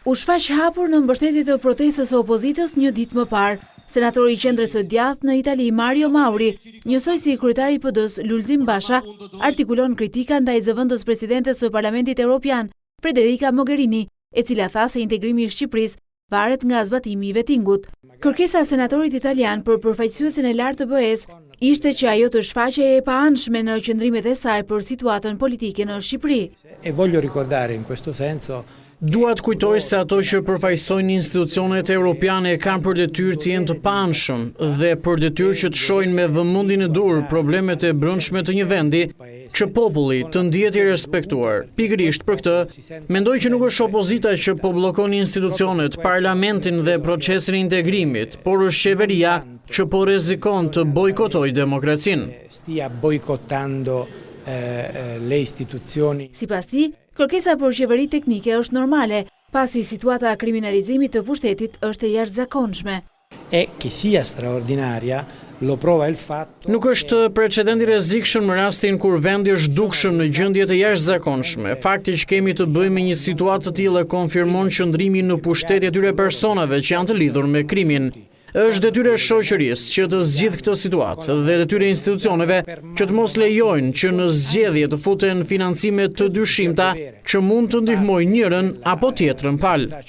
U shfaq hapur në mbështetje të protestës së opozitës një ditë më parë. Senatori i Qendrës së Djathtë në Itali, Mario Mauri, njësoj si kryetari i PD-s Lulzim Basha, artikulon kritika ndaj zëvendës presidentes së Parlamentit Evropian, Federica Mogherini, e cila tha se integrimi i Shqipërisë varet nga zbatimi i vetingut. Kërkesa e senatorit italian për përfaqësuesin e lartë të BE-s ishte që ajo të shfaqej e paanshme në qëndrimet e saj për situatën politike në Shqipëri. E voglio ricordare in questo senso. Dua të kujtoj se ato që përfaqësojnë institucionet europiane kanë për detyrë të jenë të paanshëm dhe për detyrë që të shohin me vëmendjen e dur problemet e brendshme të një vendi që populli të ndihet i respektuar. Pikërisht për këtë, mendoj që nuk është opozita që po bllokon institucionet, parlamentin dhe procesin e integrimit, por është qeveria që po rrezikon të bojkotojë demokracinë. Stia boicottando le istituzioni. Sipas tij, kërkesa për qeveri teknike është normale, pasi situata e kriminalizimit të pushtetit është e jashtëzakonshme. E che sia straordinaria lo prova il fatto. Nuk është precedent i rrezikshëm në rastin kur vendi është dukshëm në gjendje të jashtëzakonshme. Fakti që kemi të bëjmë me një situatë të tillë konfirmon qëndrimin në pushtet e atyre personave që janë të lidhur me krimin. Është detyrë e shoqërisë që të zgjidhë këtë situatë dhe detyrë e institucioneve që të mos lejojnë që në zgjedhje të futen financime të dyshimta që mund të ndihmojnë njërin apo tjetrën palë.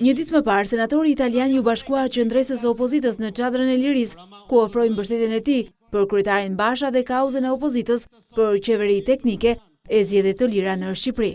Një ditë më parë, senatori italian ju bashkua qendresës së opozitës në çadrën e lirisë, ku ofroi mbështetjen e tij për kryetarin Basha dhe kauzën e opozitës për qeveri teknike e zgjedhje të lira në Shqipëri.